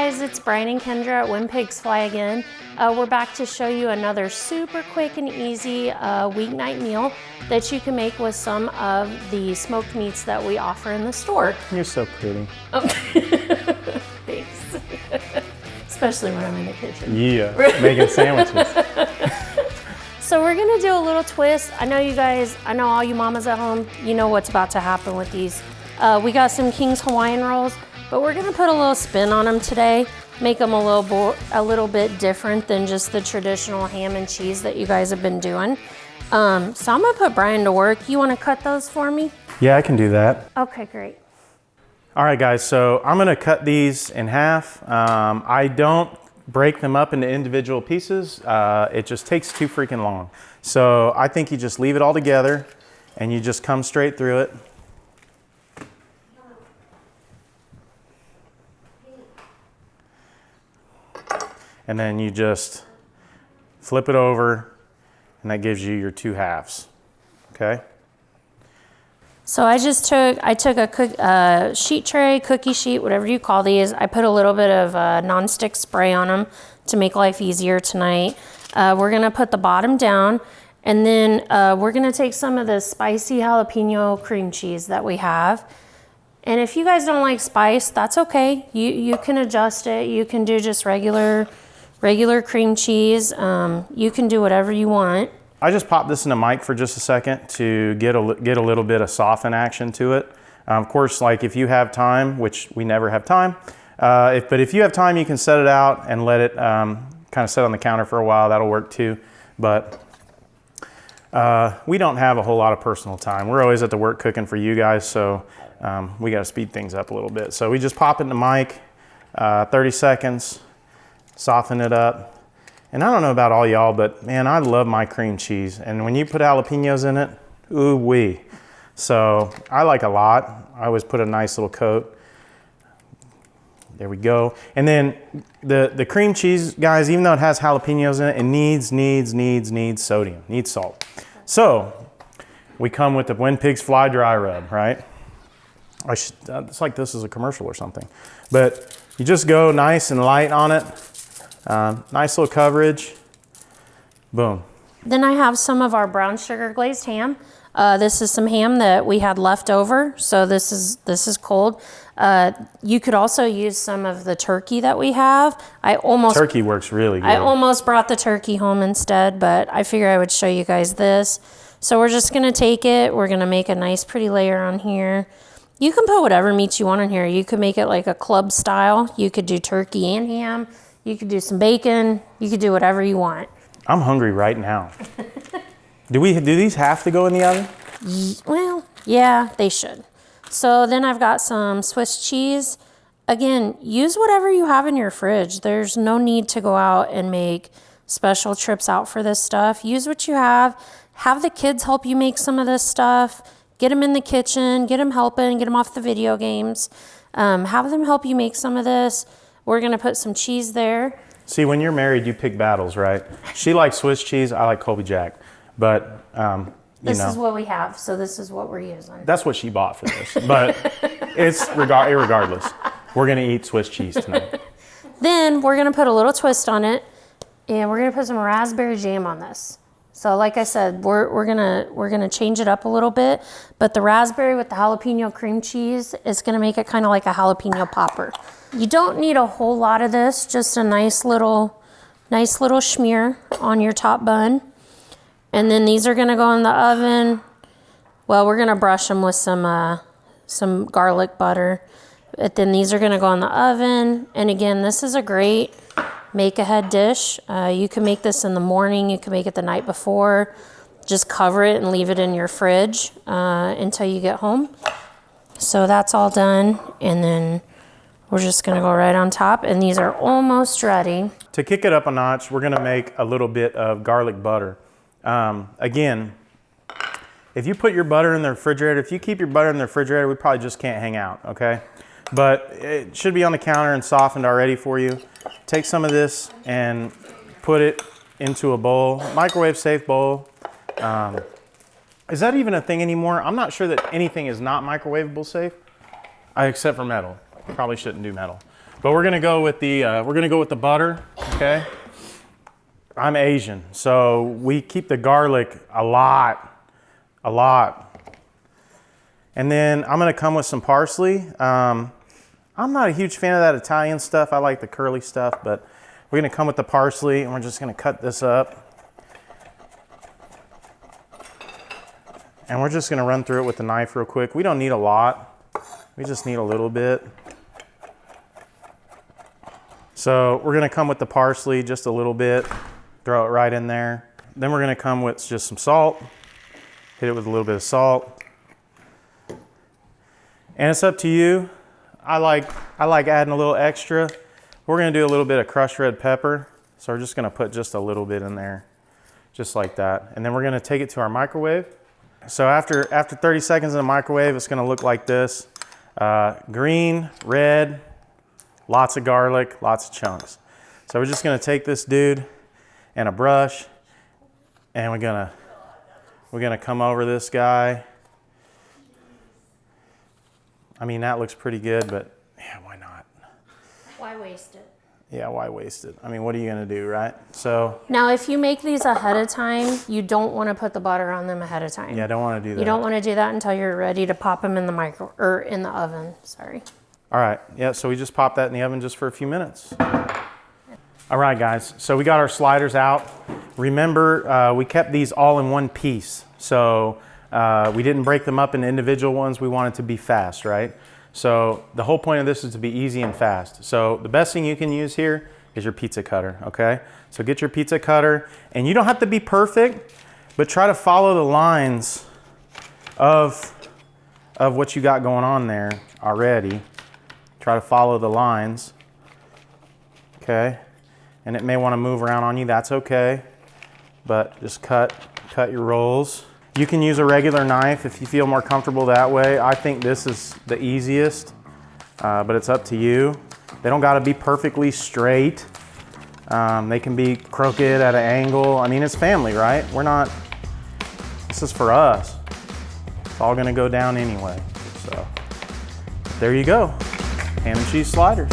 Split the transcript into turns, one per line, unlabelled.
guys, it's Brian and Kendra at When Pigs Fly again. We're back to show you another super quick and easy weeknight meal that you can make with some of the smoked meats that we offer in the store.
You're so pretty.
Oh. Thanks. Especially when I'm in the kitchen.
Yeah, making sandwiches.
So we're gonna do a little twist. I know you guys, I know all you mamas at home, you know what's about to happen with these. We got some King's Hawaiian rolls, but we're gonna put a little spin on them today, make them a little bit different than just the traditional ham and cheese that you guys have been doing. So I'm gonna put Brian to work. You wanna cut those for me?
Yeah, I can do that.
Okay, great.
All right, guys, so I'm gonna cut these in half. I don't break them up into individual pieces. It just takes too freaking long. So I think you just leave it all together and you just come straight through it. And then you just flip it over and that gives you your two halves, okay?
So I took a sheet tray, cookie sheet, whatever you call these. I put a little bit of nonstick spray on them to make life easier tonight. We're gonna put the bottom down and then we're gonna take some of the spicy jalapeno cream cheese that we have. And if you guys don't like spice, that's okay. You can adjust it. You can do just regular cream cheese. You can do whatever you want.
I just popped this in the mic for just a second to get a little bit of soften action to it. Of course, like if you have time, which we never have time, but if you have time, you can set it out and let it kind of sit on the counter for a while. That'll work too. But we don't have a whole lot of personal time. We're always at the work cooking for you guys, so we got to speed things up a little bit. So we just pop it in the mic, 30 seconds, soften it up. And I don't know about all y'all, but man, I love my cream cheese. And when you put jalapenos in it, ooh wee. So I like a lot. I always put a nice little coat. There we go. And then the cream cheese, guys, even though it has jalapenos in it, it needs sodium, needs salt. So we come with the When Pigs Fly dry rub, right? It's like this is a commercial or something. But you just go nice and light on it. Nice little coverage, boom.
Then I have some of our brown sugar glazed ham. This is some ham that we had left over, so this is cold. You could also use some of the turkey that we have.
Turkey works really good.
I almost brought the turkey home instead, but I figured I would show you guys this. So we're just gonna take it, we're gonna make a nice pretty layer on here. You can put whatever meats you want on here. You could make it like a club style. You could do turkey and ham. You could do some bacon. You could do whatever you want.
I'm hungry right now. Do these have to go in the oven?
Well, yeah, they should. So then I've got some Swiss cheese. Again, use whatever you have in your fridge. There's no need to go out and make special trips out for this stuff. Use what you have. Have the kids help you make some of this stuff. Get them in the kitchen. Get them helping. Get them off the video games. Have them help you make some of this. We're gonna put some cheese there.
See, when you're married, you pick battles, right? She likes Swiss cheese, I like Colby Jack. But,
This is what we have, so this is what we're using.
That's what she bought for this, but it's irregardless. We're gonna eat Swiss cheese tonight.
Then we're gonna put a little twist on it, and we're gonna put some raspberry jam on this. So like I said, we're gonna change it up a little bit, but the raspberry with the jalapeno cream cheese is gonna make it kind of like a jalapeno popper. You don't need a whole lot of this, just a nice little smear on your top bun. And then these are gonna go in the oven. Well, we're gonna brush them with some garlic butter. But then these are gonna go in the oven. And again, this is a great make-ahead dish. You can make this in the morning. You can make it the night before. Just cover it and leave it in your fridge until you get home. So that's all done. And then we're just gonna go right on top. And these are almost ready.
To kick it up a notch, we're gonna make a little bit of garlic butter. Again, if you put your butter in the refrigerator, if you keep your butter in the refrigerator, we probably just can't hang out, okay? But it should be on the counter and softened already for you. Take some of this and put it into a bowl, microwave safe bowl. Is that even a thing anymore? I'm not sure that anything is not microwavable safe, except for metal. Probably shouldn't do metal. But we're gonna go with the butter, okay? I'm Asian, so we keep the garlic a lot. And then I'm gonna come with some parsley. I'm not a huge fan of that Italian stuff. I like the curly stuff, but we're gonna come with the parsley and we're just gonna cut this up. And we're just gonna run through it with the knife real quick. We don't need a lot. We just need a little bit. So we're gonna come with the parsley just a little bit, throw it right in there. Then we're gonna come with just some salt, hit it with a little bit of salt. And it's up to you. I like adding a little extra. We're gonna do a little bit of crushed red pepper. So we're just gonna put just a little bit in there, just like that. And then we're gonna take it to our microwave. So after 30 seconds in the microwave, it's gonna look like this. Green, red, lots of garlic, lots of chunks. So we're just gonna take this dude and a brush, and we're gonna come over this guy. I mean, that looks pretty good, but yeah, why not?
Why waste it?
Yeah, why waste it? I mean, what are you gonna do, right? So
now, if you make these ahead of time, you don't want to put the butter on them ahead of time.
yeah, I don't want to do that.
You don't want to do that until you're ready to pop them in the in the oven. Sorry.
All right, yeah, so we just pop that in the oven just for a few minutes. All right, guys, so we got our sliders out. Remember, we kept these all in one piece. So we didn't break them up into individual ones. We wanted to be fast, right? So the whole point of this is to be easy and fast. So the best thing you can use here is your pizza cutter, okay? So get your pizza cutter, and you don't have to be perfect, but try to follow the lines of what you got going on there already. Try to follow the lines, okay? And it may want to move around on you, that's okay. But just cut your rolls. You can use a regular knife if you feel more comfortable that way. I think this is the easiest, but it's up to you. They don't gotta be perfectly straight. They can be crooked at an angle. I mean, it's family, right? This is for us. It's all gonna go down anyway. So there you go, ham and cheese sliders.